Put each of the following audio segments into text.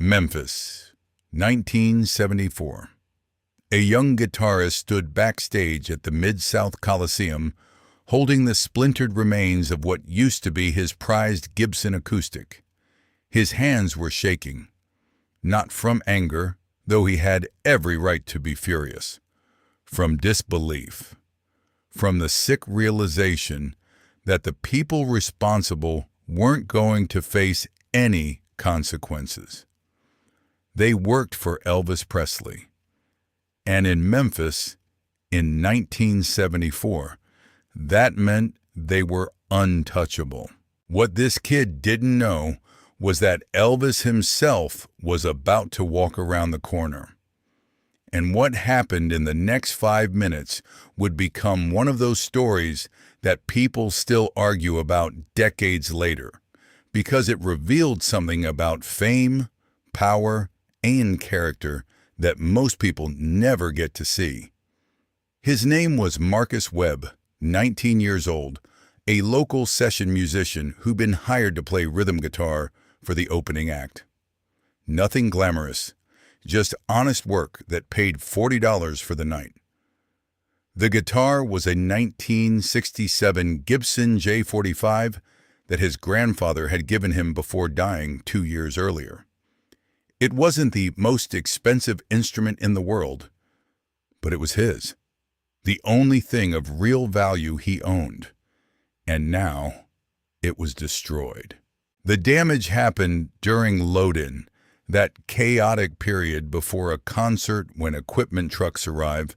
Memphis, 1974. A young guitarist stood backstage at the Mid-South Coliseum holding the splintered remains of what used to be his prized Gibson acoustic. His hands were shaking, not from anger, though he had every right to be furious, from disbelief, from the sick realization that the people responsible weren't going to face any consequences. They worked for Elvis Presley. And in Memphis, in 1974, that meant they were untouchable. What this kid didn't know was that Elvis himself was about to walk around the corner. And what happened in the next 5 minutes would become one of those stories that people still argue about decades later, because it revealed something about fame, power, and character that most people never get to see. His name was Marcus Webb, 19 years old, a local session musician who'd been hired to play rhythm guitar for the opening act. Nothing glamorous, just honest work that paid $40 for the night. The guitar was a 1967 Gibson J45 that his grandfather had given him before dying 2 years earlier. It wasn't the most expensive instrument in the world, but it was his, the only thing of real value he owned. And now it was destroyed. The damage happened during load-in, that chaotic period before a concert when equipment trucks arrive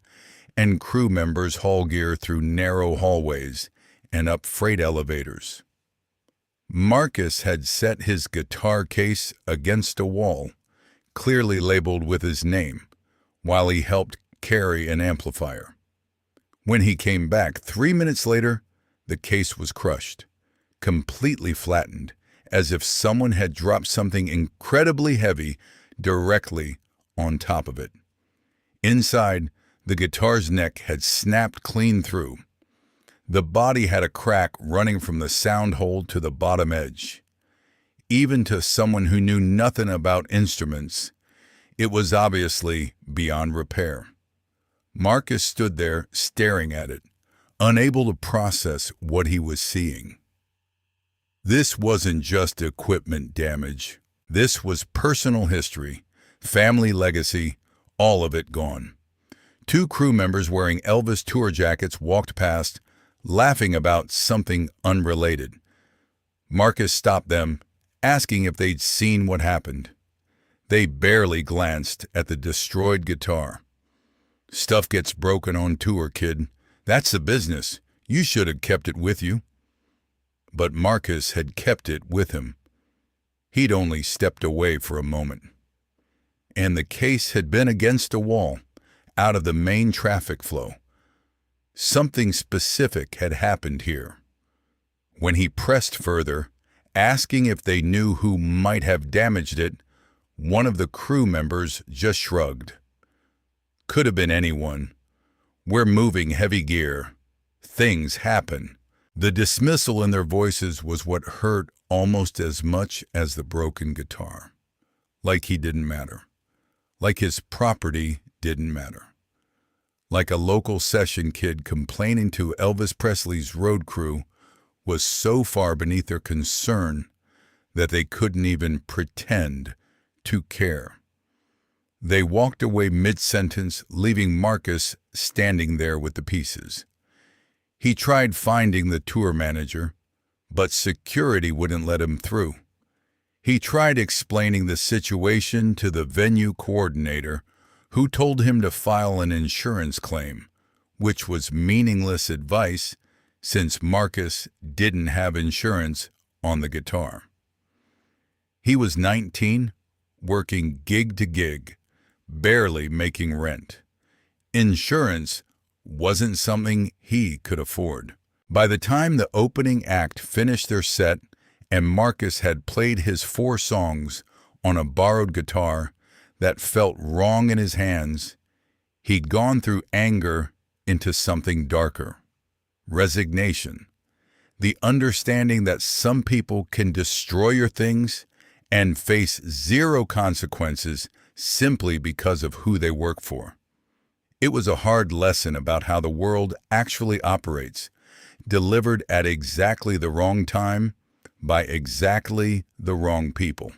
and crew members haul gear through narrow hallways and up freight elevators. Marcus had set his guitar case against a wall, clearly labeled with his name, while he helped carry an amplifier. When he came back 3 minutes later, the case was crushed, completely flattened, as if someone had dropped something incredibly heavy directly on top of it. Inside, the guitar's neck had snapped clean through. The body had a crack running from the sound hole to the bottom edge. Even to someone who knew nothing about instruments, it was obviously beyond repair. Marcus stood there staring at it, unable to process what he was seeing. This wasn't just equipment damage. This was personal history, family legacy, all of it gone. 2 crew members wearing Elvis tour jackets walked past, laughing about something unrelated. Marcus stopped them, asking if they'd seen what happened. They barely glanced at the destroyed guitar. "Stuff gets broken on tour, kid. That's the business. You should have kept it with you." But Marcus had kept it with him. He'd only stepped away for a moment. And the case had been against a wall, out of the main traffic flow. Something specific had happened here. When he pressed further, asking if they knew who might have damaged it, one of the crew members just shrugged. "Could have been anyone. We're moving heavy gear. Things happen." The dismissal in their voices was what hurt almost as much as the broken guitar. Like he didn't matter. Like his property didn't matter. Like a local session kid complaining to Elvis Presley's road crew was so far beneath their concern that they couldn't even pretend to care. They walked away mid-sentence, leaving Marcus standing there with the pieces. He tried finding the tour manager, but security wouldn't let him through. He tried explaining the situation to the venue coordinator, who told him to file an insurance claim, which was meaningless advice since Marcus didn't have insurance on the guitar. He was 19, working gig to gig, barely making rent. Insurance wasn't something he could afford. By the time the opening act finished their set and Marcus had played his 4 songs on a borrowed guitar that felt wrong in his hands, he'd gone through anger into something darker. Resignation. The understanding that some people can destroy your things and face zero consequences simply because of who they work for. It was a hard lesson about how the world actually operates, delivered at exactly the wrong time by exactly the wrong people.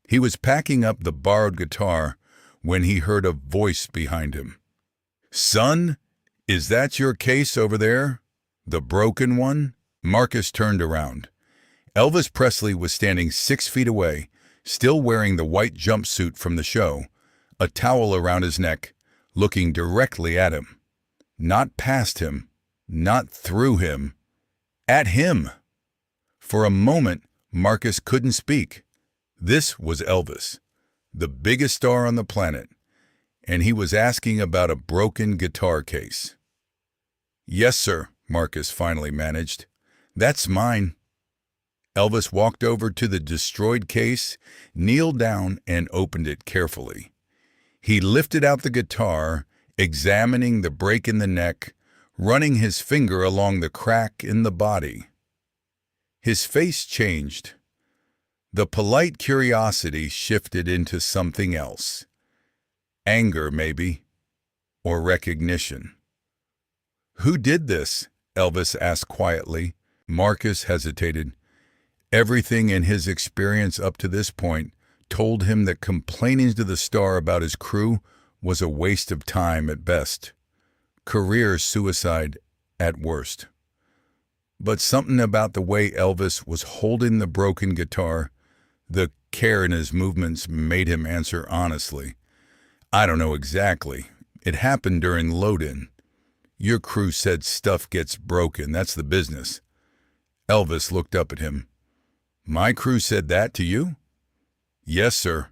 He was packing up the borrowed guitar when he heard a voice behind him. "Son, is that your case over there? The broken one?" Marcus turned around. Elvis Presley was standing 6 feet away, still wearing the white jumpsuit from the show, a towel around his neck, looking directly at him. Not past him, not through him, at him. For a moment, Marcus couldn't speak. This was Elvis, the biggest star on the planet, and he was asking about a broken guitar case. "Yes, sir," Marcus finally managed. "That's mine." Elvis walked over to the destroyed case, kneeled down, and opened it carefully. He lifted out the guitar, examining the break in the neck, running his finger along the crack in the body. His face changed. The polite curiosity shifted into something else. Anger, maybe, or recognition. "Who did this?" Elvis asked quietly. Marcus hesitated. Everything in his experience up to this point told him that complaining to the star about his crew was a waste of time at best, career suicide at worst. But something about the way Elvis was holding the broken guitar, the care in his movements, made him answer honestly. "I don't know exactly. It happened during load-in. Your crew said stuff gets broken. That's the business." Elvis looked up at him. "My crew said that to you?" "Yes, sir."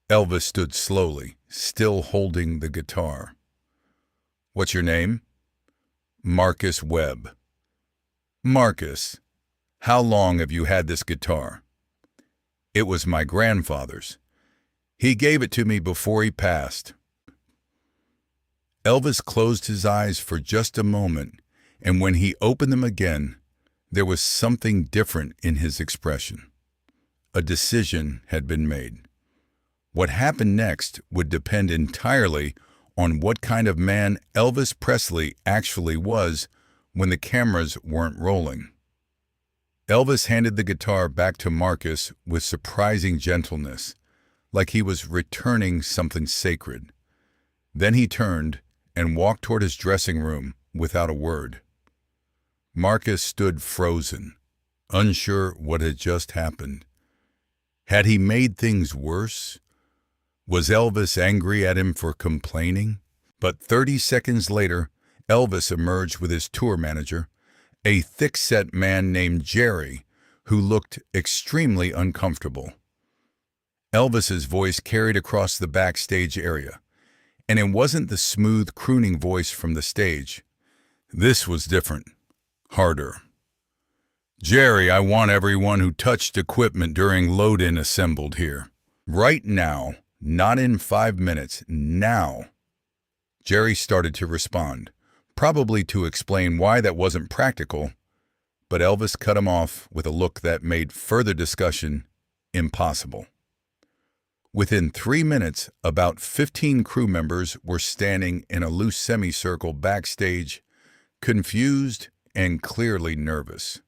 Elvis stood slowly, still holding the guitar. "What's your name?" "Marcus Webb." "Marcus, how long have you had this guitar?" "It was my grandfather's. He gave it to me before he passed." Elvis closed his eyes for just a moment, and when he opened them again, there was something different in his expression. A decision had been made. What happened next would depend entirely on what kind of man Elvis Presley actually was when the cameras weren't rolling. Elvis handed the guitar back to Marcus with surprising gentleness, like he was returning something sacred. Then he turned and walked toward his dressing room without a word. Marcus stood frozen, unsure what had just happened. Had he made things worse? Was Elvis angry at him for complaining? But 30 seconds later, Elvis emerged with his tour manager, a thick-set man named Jerry, who looked extremely uncomfortable. Elvis's voice carried across the backstage area, and it wasn't the smooth, crooning voice from the stage. This was different. Harder. "Jerry, I want everyone who touched equipment during load-in assembled here. Right now, not in 5 minutes, now." Jerry started to respond, probably to explain why that wasn't practical, but Elvis cut him off with a look that made further discussion impossible. Within 3 minutes, about 15 crew members were standing in a loose semicircle backstage, confused and clearly nervous.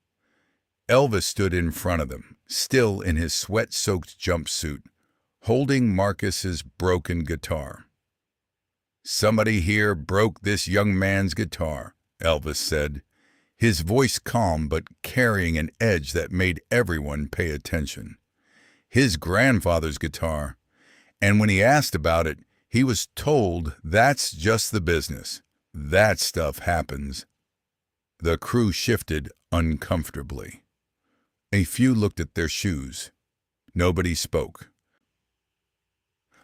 Elvis stood in front of them, still in his sweat-soaked jumpsuit, holding Marcus's broken guitar. "Somebody here broke this young man's guitar," Elvis said, his voice calm but carrying an edge that made everyone pay attention. His grandfather's guitar, and when he asked about it, he was told that's just the business. That stuff happens. The crew shifted uncomfortably. A few looked at their shoes. Nobody spoke.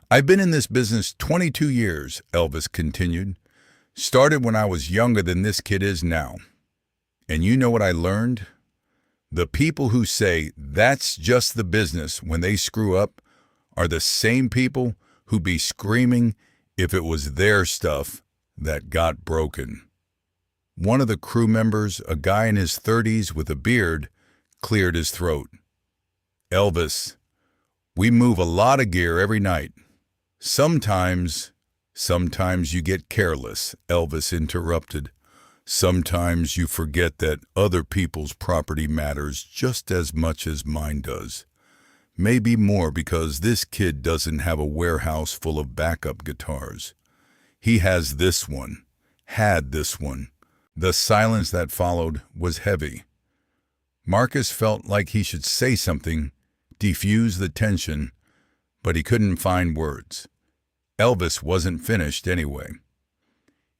"I've been in this business 22 years, Elvis continued. "Started when I was younger than this kid is now. And you know what I learned? The people who say that's just the business when they screw up are the same people who'd be screaming if it was their stuff that got broken." One of the crew members, a guy in his 30s with a beard, cleared his throat. "Elvis, We move a lot of gear every night. Sometimes you get careless, Elvis interrupted. Sometimes you forget that other people's property matters just as much as mine does. Maybe more because this kid doesn't have a warehouse full of backup guitars. He has this one, had this one. The silence that followed was heavy. Marcus felt like he should say something, defuse the tension, but he couldn't find words. Elvis wasn't finished anyway.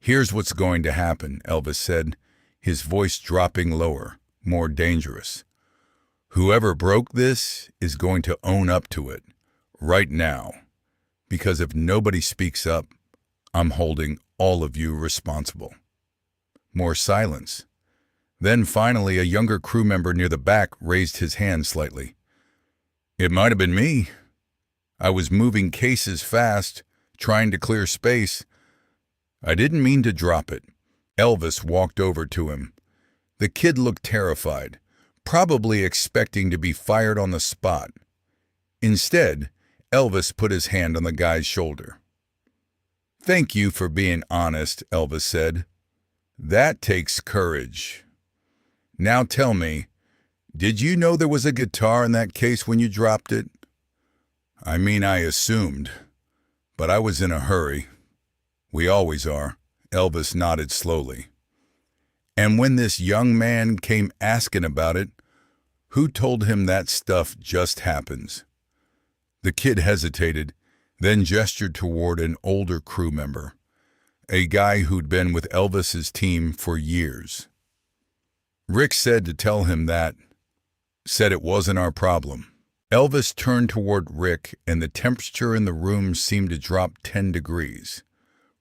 "Here's what's going to happen," Elvis said, his voice dropping lower, more dangerous. "Whoever broke this is going to own up to it, right now. Because if nobody speaks up, I'm holding all of you responsible." More silence. Then finally a younger crew member near the back raised his hand slightly. "It might have been me. I was moving cases fast, trying to clear space. I didn't mean to drop it." Elvis walked over to him. The kid looked terrified, probably expecting to be fired on the spot. Instead, Elvis put his hand on the guy's shoulder. "Thank you for being honest," Elvis said. "That takes courage. Now tell me, did you know there was a guitar in that case when you dropped it?" "I mean, I assumed, but I was in a hurry." "We always are," Elvis nodded slowly. "And when this young man came asking about it, who told him that stuff just happens?" The kid hesitated, then gestured toward an older crew member, a guy who'd been with Elvis's team for years. "Rick said to tell him that. Said it wasn't our problem." Elvis turned toward Rick, and the temperature in the room seemed to drop 10 degrees.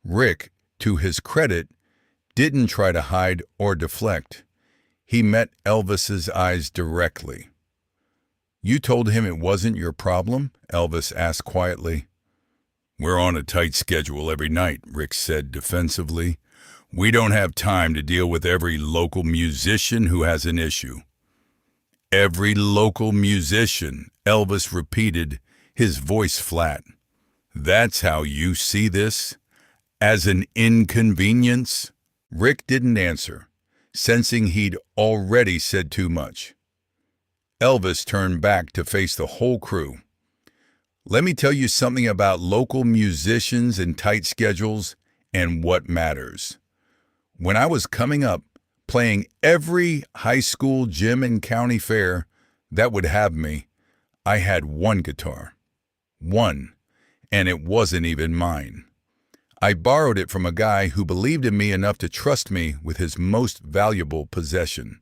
Rick, to his credit, didn't try to hide or deflect. He met Elvis's eyes directly. "You told him it wasn't your problem?" Elvis asked quietly. "We're on a tight schedule every night," Rick said defensively. "We don't have time to deal with every local musician who has an issue." "Every local musician," Elvis repeated, his voice flat. "That's how you see this? As an inconvenience?" Rick didn't answer, sensing he'd already said too much. Elvis turned back to face the whole crew. "Let me tell you something about local musicians and tight schedules and what matters. When I was coming up, playing every high school gym and county fair that would have me, I had one guitar. One. And it wasn't even mine. I borrowed it from a guy who believed in me enough to trust me with his most valuable possession."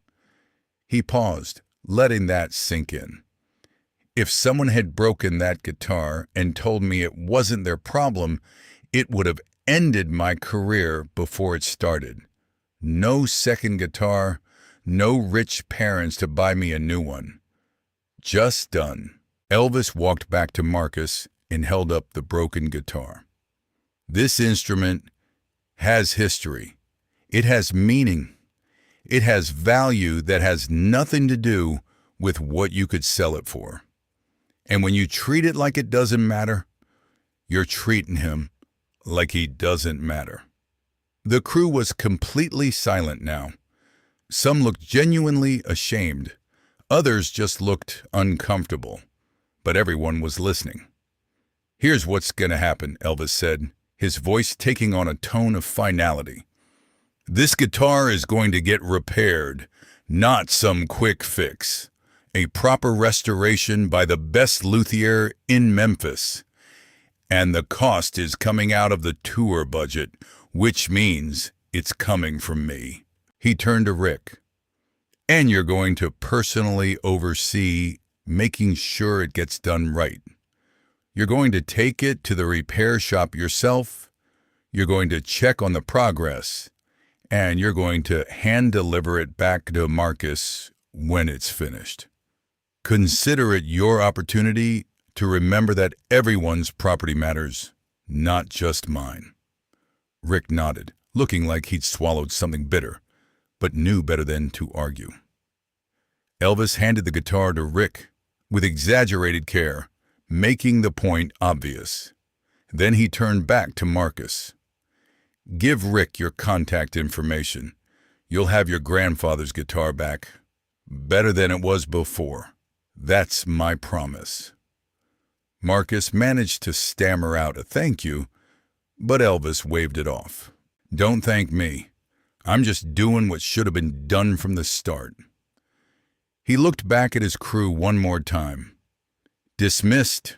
He paused, letting that sink in. If someone had broken that guitar and told me it wasn't their problem, it would have ended my career before it started. No second guitar, no rich parents to buy me a new one. Just done. Elvis walked back to Marcus and held up the broken guitar. "This instrument has history. It has meaning. It has value that has nothing to do with what you could sell it for. And when you treat it like it doesn't matter, you're treating him like he doesn't matter." The crew was completely silent now. Some looked genuinely ashamed. Others just looked uncomfortable. But everyone was listening. "Here's what's going to happen," Elvis said, his voice taking on a tone of finality. "This guitar is going to get repaired, not some quick fix. A proper restoration by the best luthier in Memphis. And the cost is coming out of the tour budget, which means it's coming from me." He turned to Rick. "And you're going to personally oversee making sure it gets done right. You're going to take it to the repair shop yourself, you're going to check on the progress, and you're going to hand-deliver it back to Marcus when it's finished. Consider it your opportunity to remember that everyone's property matters, not just mine." Rick nodded, looking like he'd swallowed something bitter, but knew better than to argue. Elvis handed the guitar to Rick with exaggerated care, making the point obvious. Then he turned back to Marcus. "Give Rick your contact information. You'll have your grandfather's guitar back. Better than it was before. That's my promise." Marcus managed to stammer out a thank you, but Elvis waved it off. "Don't thank me. I'm just doing what should have been done from the start." He looked back at his crew one more time. "Dismissed.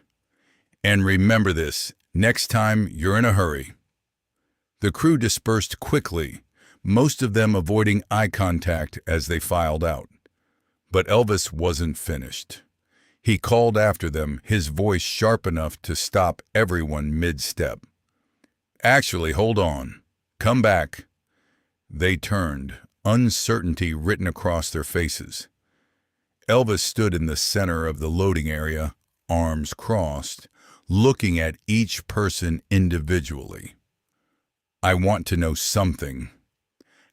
And remember this, next time you're in a hurry." The crew dispersed quickly, most of them avoiding eye contact as they filed out. But Elvis wasn't finished. He called after them, his voice sharp enough to stop everyone mid-step. "Actually, hold on. Come back." They turned, uncertainty written across their faces. Elvis stood in the center of the loading area, arms crossed, looking at each person individually. "I want to know something.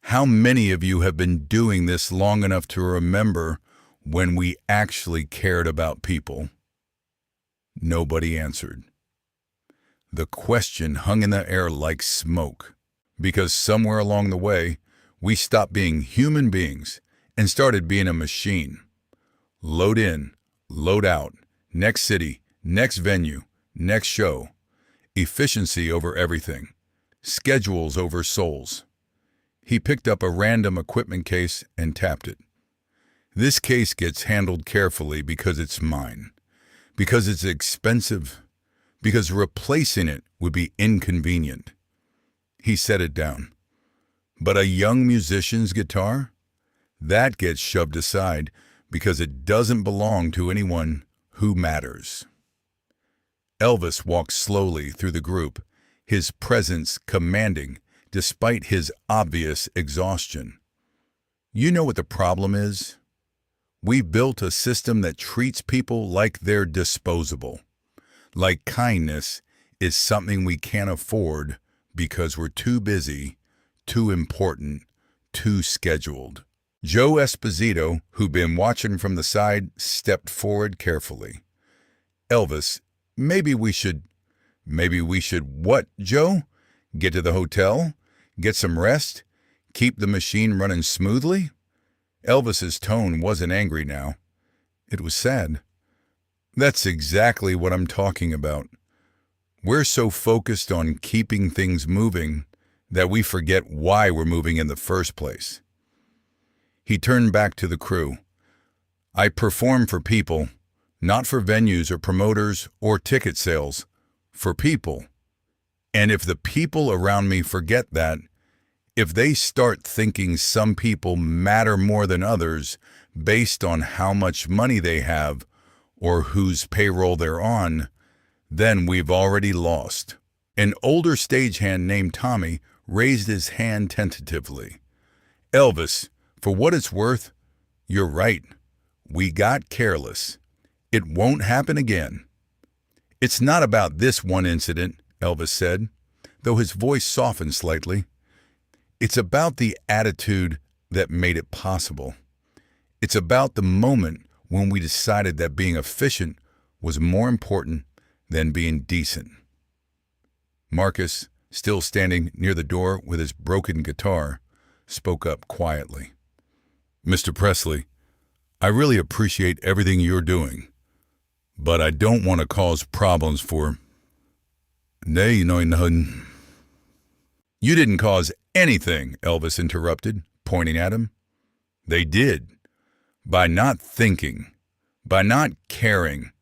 How many of you have been doing this long enough to remember when we actually cared about people?" Nobody answered. The question hung in the air like smoke, because somewhere along the way, we stopped being human beings and started being a machine. Load in, load out, next city, next venue, next show. Efficiency over everything. Schedules over souls. He picked up a random equipment case and tapped it. "This case gets handled carefully because it's mine, because it's expensive, because replacing it would be inconvenient." He set it down. "But a young musician's guitar? That gets shoved aside because it doesn't belong to anyone who matters." Elvis walked slowly through the group, his presence commanding despite his obvious exhaustion. "You know what the problem is? We've built a system that treats people like they're disposable, like kindness is something we can't afford because we're too busy, too important, too scheduled." Joe Esposito, who'd been watching from the side, stepped forward carefully. "Elvis, maybe we should what, Joe? Get to the hotel? Get some rest? Keep the machine running smoothly?" Elvis's tone wasn't angry now. It was sad. "That's exactly what I'm talking about. We're so focused on keeping things moving that we forget why we're moving in the first place." He turned back to the crew. "I perform for people, not for venues or promoters or ticket sales, for people. And if the people around me forget that, if they start thinking some people matter more than others based on how much money they have or whose payroll they're on, then we've already lost." An older stagehand named Tommy raised his hand tentatively. "Elvis, for what it's worth, you're right. We got careless. It won't happen again." "It's not about this one incident," Elvis said, though his voice softened slightly. "It's about the attitude that made it possible. It's about the moment when we decided that being efficient was more important than being decent." Marcus, still standing near the door with his broken guitar, spoke up quietly. "Mr. Presley, I really appreciate everything you're doing, but I don't want to cause problems for... Nay, no. "You didn't cause anything," Elvis interrupted, pointing at him. "They did. By not thinking, by not caring,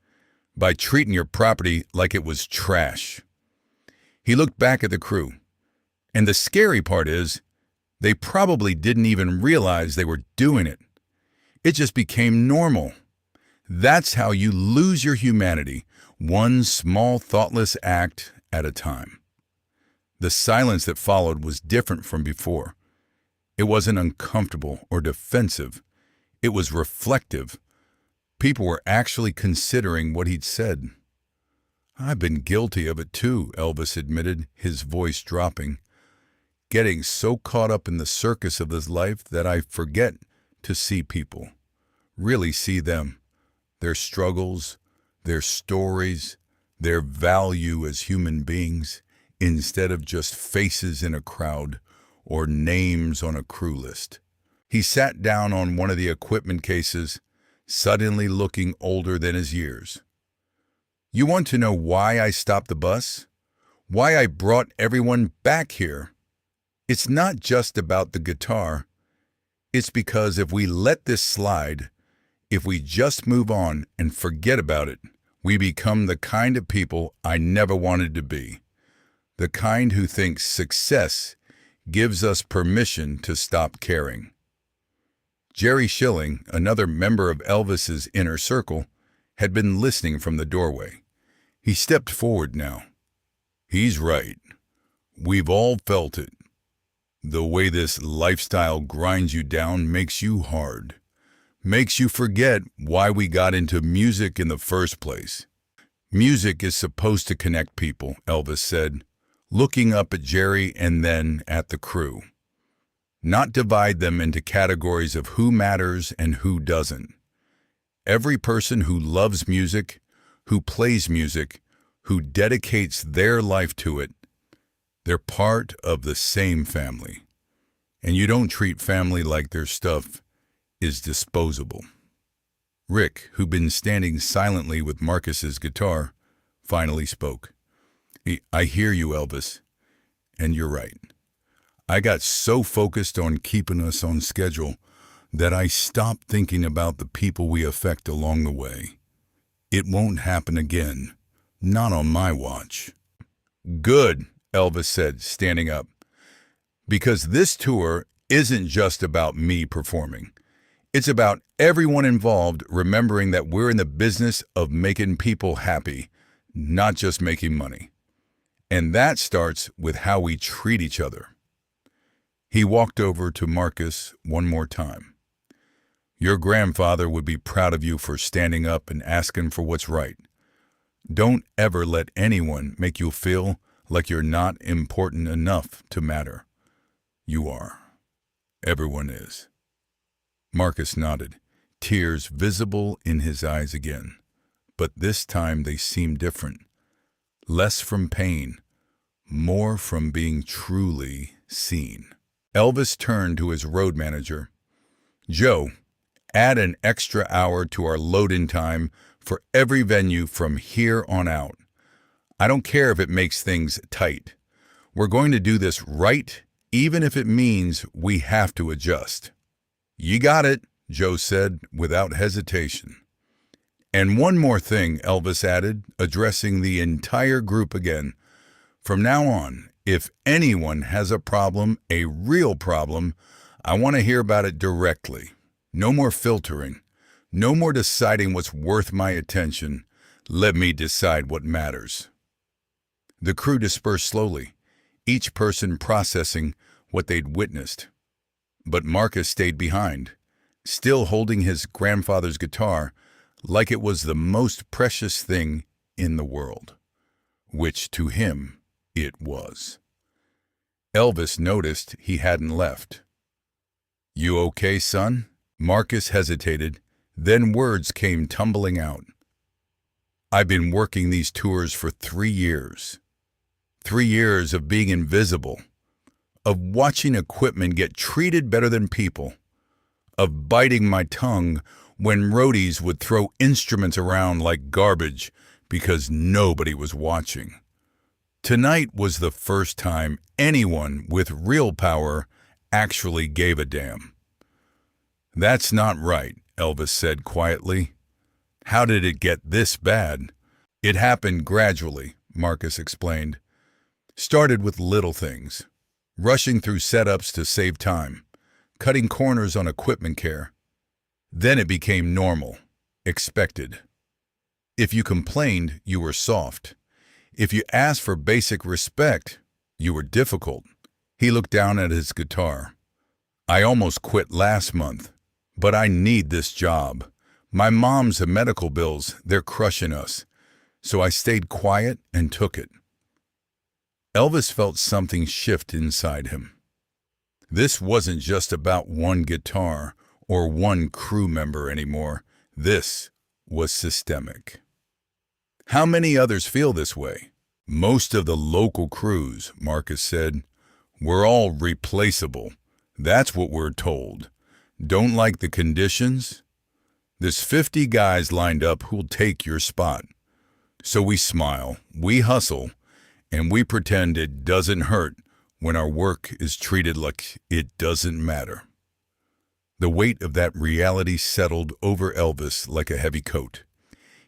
by treating your property like it was trash." He looked back at the crew. "And the scary part is, they probably didn't even realize they were doing it. It just became normal. That's how you lose your humanity, one small thoughtless act at a time." The silence that followed was different from before. It wasn't uncomfortable or defensive. It was reflective. People were actually considering what he'd said. "I've been guilty of it too," Elvis admitted, his voice dropping. "Getting so caught up in the circus of this life that I forget to see people, really see them, their struggles, their stories, their value as human beings, instead of just faces in a crowd or names on a crew list. He sat down on one of the equipment cases, suddenly looking older than his years. You want to know why I stopped the bus? Why I brought everyone back here? It's not just about the guitar. It's because if we let this slide, if we just move on and forget about it, we become the kind of people I never wanted to be. The kind who thinks success gives us permission to stop caring. Jerry Schilling, another member of Elvis's inner circle, had been listening from the doorway. He stepped forward now. He's right. We've all felt it. The way this lifestyle grinds you down makes you hard. Makes you forget why we got into music in the first place. Music is supposed to connect people, Elvis said, looking up at Jerry and then at the crew. Not divide them into categories of who matters and who doesn't. Every person who loves music, who plays music, who dedicates their life to it, they're part of the same family. And you don't treat family like their stuff is disposable. Rick, who'd been standing silently with Marcus's guitar, finally spoke. I hear you, Elvis, and you're right. I got so focused on keeping us on schedule that I stopped thinking about the people we affect along the way. It won't happen again, not on my watch. Good, Elvis said, standing up, because this tour isn't just about me performing. It's about everyone involved remembering that we're in the business of making people happy, not just making money. And that starts with how we treat each other. He walked over to Marcus one more time. Your grandfather would be proud of you for standing up and asking for what's right. Don't ever let anyone make you feel like you're not important enough to matter. You are. Everyone is. Marcus nodded, tears visible in his eyes again. But this time they seemed different. Less from pain, more from being truly seen. Elvis turned to his road manager. Joe, add an extra hour to our load-in time for every venue from here on out. I don't care if it makes things tight. We're going to do this right, even if it means we have to adjust. You got it, Joe said without hesitation. And one more thing, Elvis added, addressing the entire group again. From now on, if anyone has a problem, a real problem, I want to hear about it directly. No more filtering. No more deciding what's worth my attention. Let me decide what matters. The crew dispersed slowly, each person processing what they'd witnessed. But Marcus stayed behind, still holding his grandfather's guitar like it was the most precious thing in the world, which to him it was. Elvis noticed he hadn't left. You okay, son? Marcus hesitated, then words came tumbling out. I've been working these tours for 3 years. 3 years of being invisible, of watching equipment get treated better than people, of biting my tongue when roadies would throw instruments around like garbage because nobody was watching. Tonight was the first time anyone with real power actually gave a damn. That's not right, Elvis said quietly. How did it get this bad? It happened gradually, Marcus explained. Started with little things. Rushing through setups to save time, cutting corners on equipment care. Then it became normal, expected. If you complained, you were soft. If you asked for basic respect, you were difficult. He looked down at his guitar. I almost quit last month, but I need this job. My mom's medical bills, they're crushing us. So I stayed quiet and took it. Elvis felt something shift inside him. This wasn't just about one guitar or one crew member anymore. This was systemic. How many others feel this way? Most of the local crews, Marcus said. We're all replaceable. That's what we're told. Don't like the conditions? There's 50 guys lined up who'll take your spot. So we smile, we hustle, and we pretend it doesn't hurt when our work is treated like it doesn't matter. The weight of that reality settled over Elvis like a heavy coat.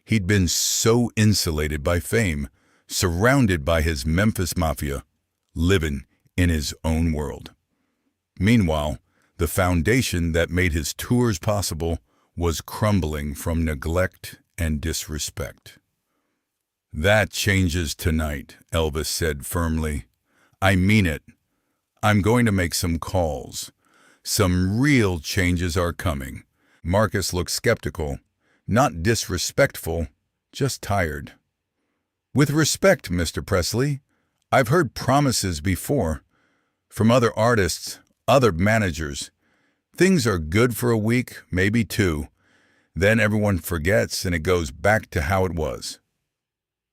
He'd been so insulated by fame, surrounded by his Memphis mafia, living in his own world. Meanwhile, the foundation that made his tours possible was crumbling from neglect and disrespect. That changes tonight, Elvis said firmly. I mean it. I'm going to make some calls. Some real changes are coming. Marcus looked skeptical, not disrespectful, just tired. With respect, Mr. Presley, I've heard promises before. From other artists, other managers. Things are good for a week, maybe two. Then everyone forgets and it goes back to how it was.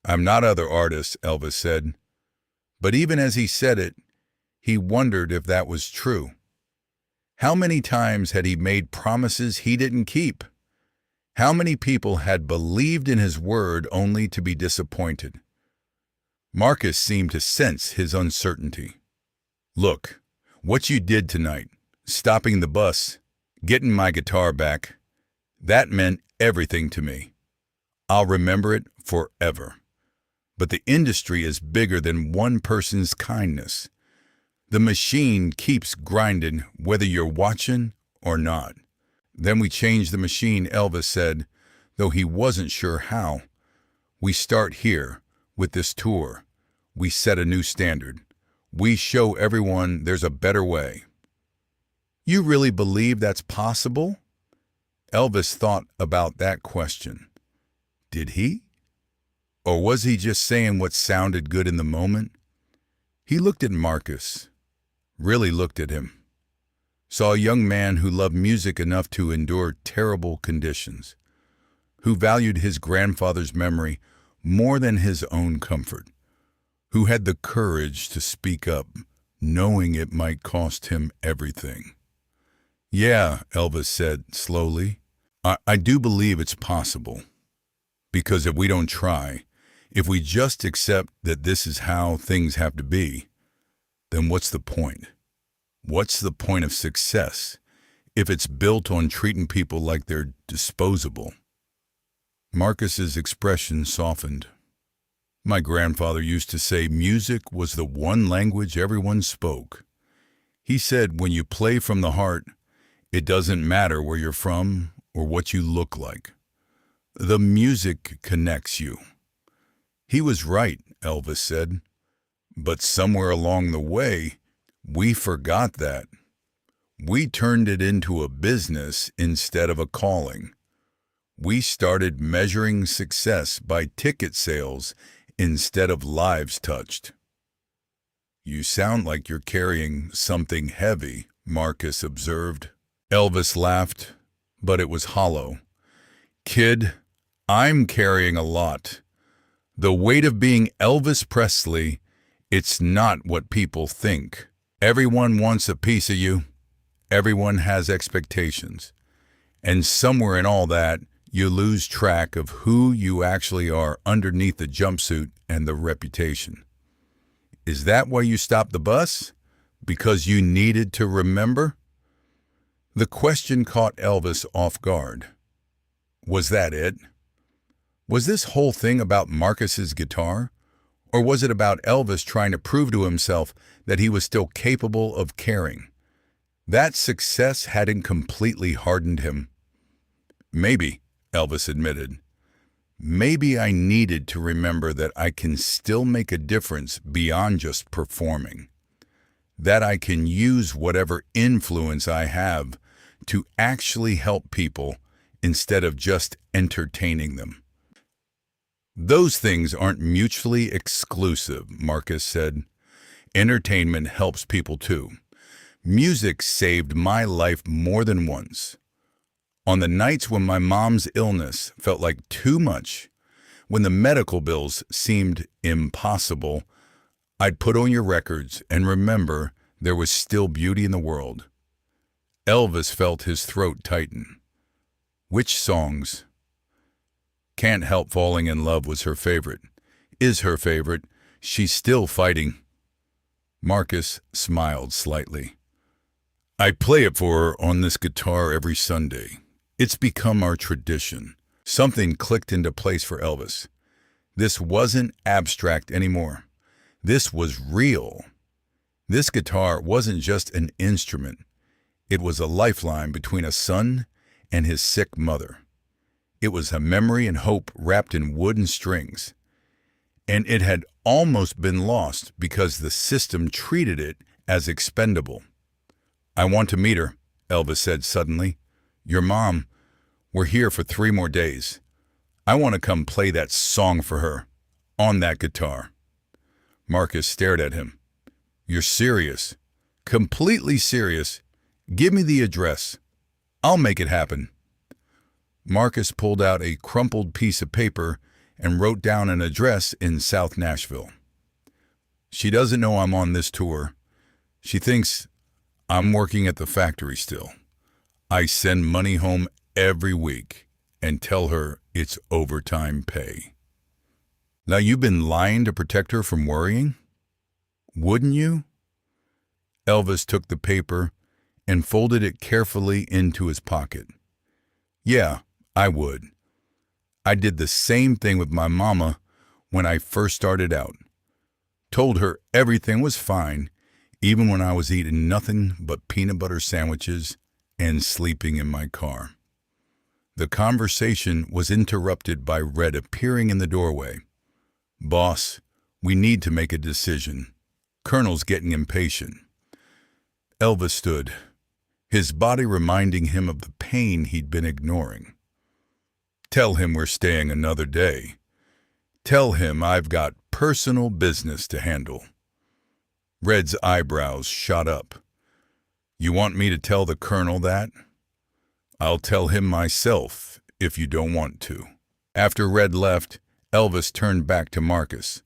I'm not other artists, Elvis said. But even as he said it, he wondered if that was true. How many times had he made promises he didn't keep? How many people had believed in his word only to be disappointed? Marcus seemed to sense his uncertainty. Look, what you did tonight, stopping the bus, getting my guitar back, that meant everything to me. I'll remember it forever. But the industry is bigger than one person's kindness. The machine keeps grinding whether you're watching or not. Then we change the machine, Elvis said, though he wasn't sure how. We start here, with this tour. We set a new standard. We show everyone there's a better way. You really believe that's possible? Elvis thought about that question. Did he? Or was he just saying what sounded good in the moment? He looked at Marcus, really looked at him. Saw a young man who loved music enough to endure terrible conditions, who valued his grandfather's memory more than his own comfort, who had the courage to speak up, knowing it might cost him everything. Yeah, Elvis said slowly, I do believe it's possible. Because if we don't try, if we just accept that this is how things have to be, then what's the point? What's the point of success if it's built on treating people like they're disposable? Marcus's expression softened. My grandfather used to say music was the one language everyone spoke. He said when you play from the heart, it doesn't matter where you're from or what you look like. The music connects you. He was right, Elvis said. But somewhere along the way, we forgot that. We turned it into a business instead of a calling. We started measuring success by ticket sales instead of lives touched. You sound like you're carrying something heavy, Marcus observed. Elvis laughed, but it was hollow. Kid, I'm carrying a lot. The weight of being Elvis Presley, it's not what people think. Everyone wants a piece of you. Everyone has expectations. And somewhere in all that, you lose track of who you actually are underneath the jumpsuit and the reputation. Is that why you stopped the bus? Because you needed to remember? The question caught Elvis off guard. Was that it? Was this whole thing about Marcus's guitar? Or was it about Elvis trying to prove to himself that he was still capable of caring? That success hadn't completely hardened him. Maybe, Elvis admitted. Maybe I needed to remember that I can still make a difference beyond just performing. That I can use whatever influence I have to actually help people instead of just entertaining them. Those things aren't mutually exclusive, Marcus said. Entertainment helps people too. Music saved my life more than once. On the nights when my mom's illness felt like too much, When the medical bills seemed impossible, I'd put on your records and remember there was still beauty in the world. Elvis felt his throat tighten. Which songs? Can't Help Falling in Love was her favorite. Is her favorite. She's still fighting. Marcus smiled slightly. I play it for her on this guitar every Sunday. It's become our tradition. Something clicked into place for Elvis. This wasn't abstract anymore. This was real. This guitar wasn't just an instrument. It was a lifeline between a son and his sick mother. It was a memory and hope wrapped in wood and strings. And it had almost been lost because the system treated it as expendable. I want to meet her, Elvis said suddenly. Your mom. We're here for 3 more days. I want to come play that song for her, on that guitar. Marcus stared at him. You're serious? Completely serious? Give me the address. I'll make it happen. Marcus pulled out a crumpled piece of paper and wrote down an address in South Nashville. She doesn't know I'm on this tour. She thinks I'm working at the factory still. I send money home every week and tell her it's overtime pay. Now you've been lying to protect her from worrying? Wouldn't you? Elvis took the paper and folded it carefully into his pocket. Yeah, I would. I did the same thing with my mama when I first started out. Told her everything was fine, even when I was eating nothing but peanut butter sandwiches and sleeping in my car. The conversation was interrupted by Red appearing in the doorway. Boss, we need to make a decision. Colonel's getting impatient. Elvis stood, his body reminding him of the pain he'd been ignoring. Tell him we're staying another day. Tell him I've got personal business to handle. Red's eyebrows shot up. You want me to tell the Colonel that? I'll tell him myself if you don't want to. After Red left, Elvis turned back to Marcus.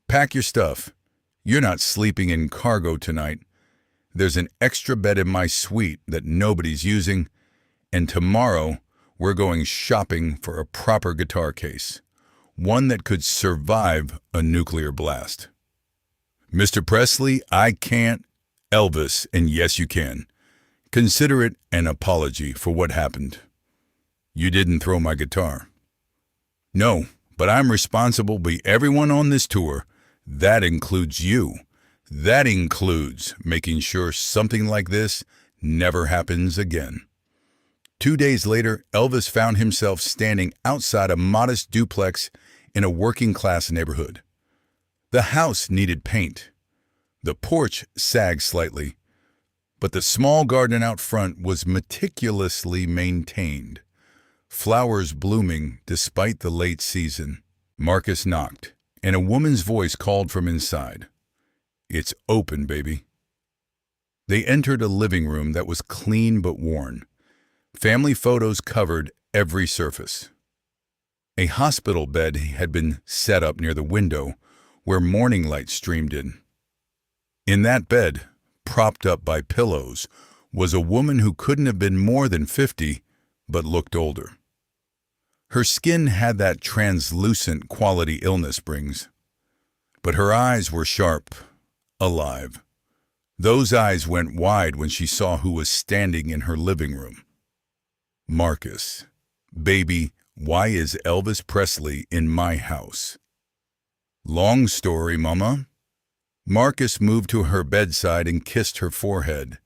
Pack your stuff. You're not sleeping in cargo tonight. There's an extra bed in my suite that nobody's using, and tomorrow we're going shopping for a proper guitar case, one that could survive a nuclear blast. Mr. Presley, I can't. Elvis, and yes you can. Consider it an apology for what happened. You didn't throw my guitar. No, but I'm responsible for everyone on this tour. That includes you. That includes making sure something like this never happens again. 2 days later, Elvis found himself standing outside a modest duplex in a working-class neighborhood. The house needed paint. The porch sagged slightly, but the small garden out front was meticulously maintained, flowers blooming despite the late season. Marcus knocked, and a woman's voice called from inside. It's open, baby. They entered a living room that was clean but worn. Family photos covered every surface. A hospital bed had been set up near the window where morning light streamed in. In that bed, propped up by pillows, was a woman who couldn't have been more than 50, but looked older. Her skin had that translucent quality illness brings, but her eyes were sharp, alive. Those eyes went wide when she saw who was standing in her living room. Marcus, baby, why is Elvis Presley in my house? Long story, Mama. Marcus moved to her bedside and kissed her forehead.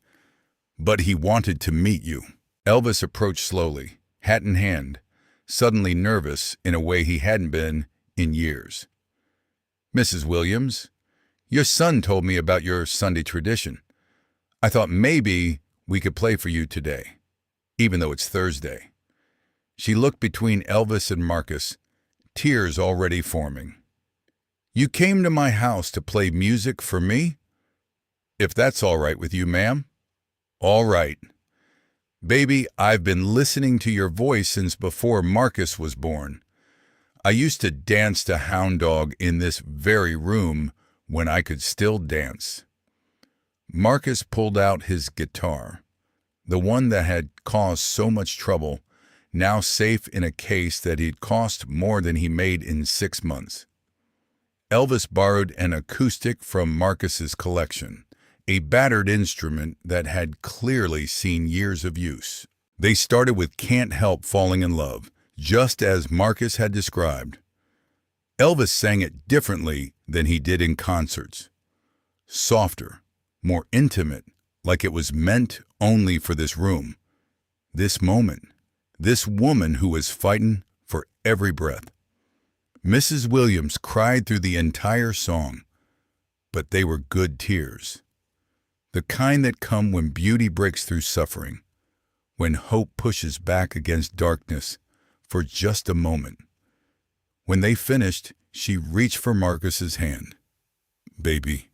But he wanted to meet you. Elvis approached slowly, hat in hand, suddenly nervous in a way he hadn't been in years. Mrs. Williams, your son told me about your Sunday tradition. I thought maybe we could play for you today, even though it's Thursday. She looked between Elvis and Marcus, tears already forming. You came to my house to play music for me? If that's all right with you, ma'am. All right. Baby, I've been listening to your voice since before Marcus was born. I used to dance to Hound Dog in this very room when I could still dance. Marcus pulled out his guitar, the one that had caused so much trouble, now safe in a case that he'd cost more than he made in 6 months. Elvis borrowed an acoustic from Marcus's collection, a battered instrument that had clearly seen years of use. They started with Can't Help Falling in Love, just as Marcus had described. Elvis sang it differently than he did in concerts. Softer, more intimate, like it was meant only for this room, this moment, this woman who was fighting for every breath. Mrs. Williams cried through the entire song, but they were good tears. The kind that come when beauty breaks through suffering, when hope pushes back against darkness for just a moment. When they finished, she reached for Marcus's hand. "Baby,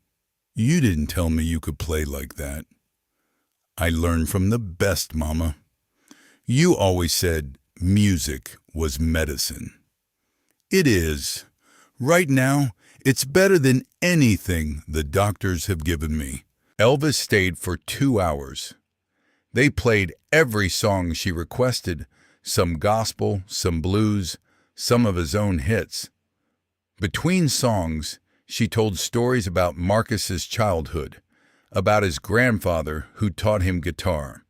you didn't tell me you could play like that. I learned from the best, Mama. You always said music was medicine." It is. Right now, it's better than anything the doctors have given me. Elvis stayed for 2 hours. They played every song she requested, some gospel, some blues, some of his own hits. Between songs, she told stories about Marcus's childhood, about his grandfather who taught him guitar,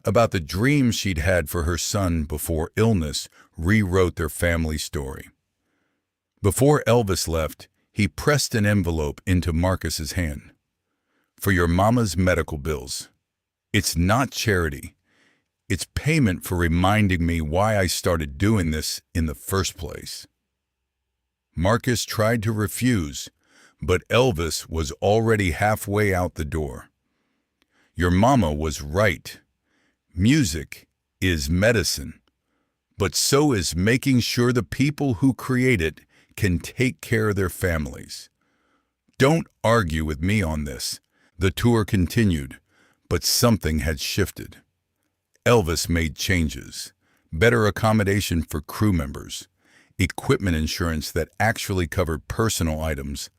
about the dreams she'd had for her son before illness rewrote their family story. Before Elvis left, he pressed an envelope into Marcus's hand. "For your mama's medical bills. It's not charity. It's payment for reminding me why I started doing this in the first place." Marcus tried to refuse, but Elvis was already halfway out the door. "Your mama was right. Music is medicine, but so is making sure the people who create it can take care of their families. Don't argue with me on this." The tour continued, but something had shifted. Elvis made changes, better accommodation for crew members, equipment insurance that actually covered personal items,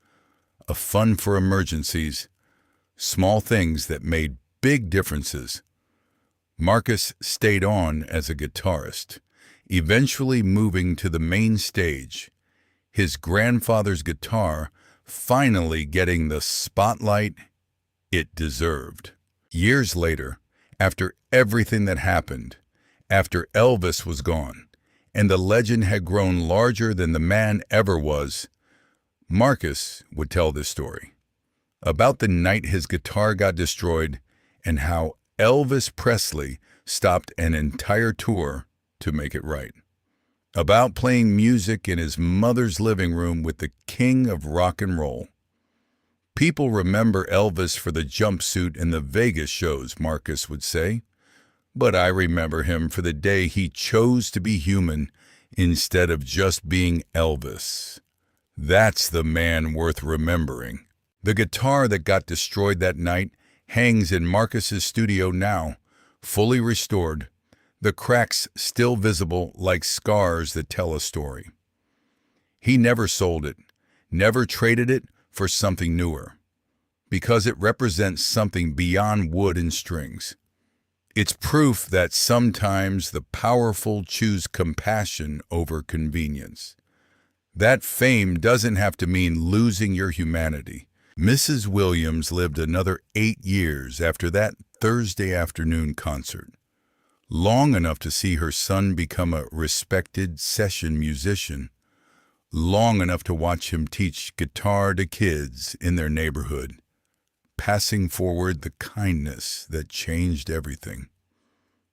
a fund for emergencies, small things that made big differences. Marcus stayed on as a guitarist, eventually moving to the main stage, his grandfather's guitar finally getting the spotlight it deserved. Years later, after everything that happened, after Elvis was gone, and the legend had grown larger than the man ever was, Marcus would tell this story about the night his guitar got destroyed and how Elvis Presley stopped an entire tour to make it right. About playing music in his mother's living room with the king of rock and roll. "People remember Elvis for the jumpsuit in the Vegas shows," Marcus would say, "but I remember him for the day he chose to be human instead of just being Elvis. That's the man worth remembering." The guitar that got destroyed that night hangs in Marcus's studio now, fully restored, the cracks still visible like scars that tell a story. He never sold it, never traded it for something newer, because it represents something beyond wood and strings. It's proof that sometimes the powerful choose compassion over convenience. That fame doesn't have to mean losing your humanity. Mrs. Williams lived another 8 years after that Thursday afternoon concert, long enough to see her son become a respected session musician, long enough to watch him teach guitar to kids in their neighborhood, passing forward the kindness that changed everything.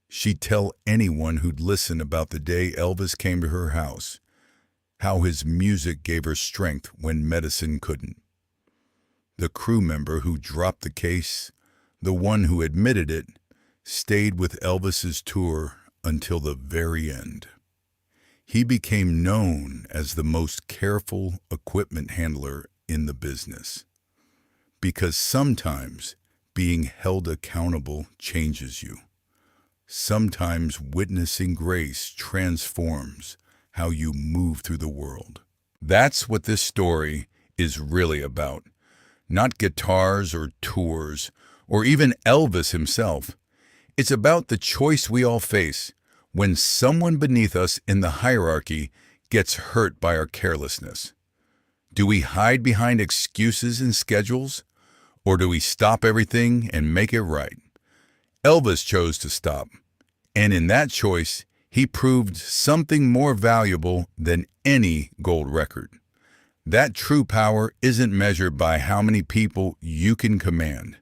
She'd tell anyone who'd listen about the day Elvis came to her house, how his music gave her strength when medicine couldn't. The crew member who dropped the case, the one who admitted it, stayed with Elvis's tour until the very end. He became known as the most careful equipment handler in the business, because sometimes being held accountable changes you. Sometimes witnessing grace transforms how you move through the world. That's what this story is really about. Not guitars or tours, or even Elvis himself. It's about the choice we all face when someone beneath us in the hierarchy gets hurt by our carelessness. Do we hide behind excuses and schedules, or do we stop everything and make it right? Elvis chose to stop, and in that choice, he proved something more valuable than any gold record. That true power isn't measured by how many people you can command.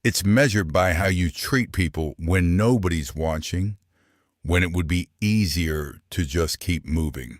It's measured by how you treat people when nobody's watching, when it would be easier to just keep moving.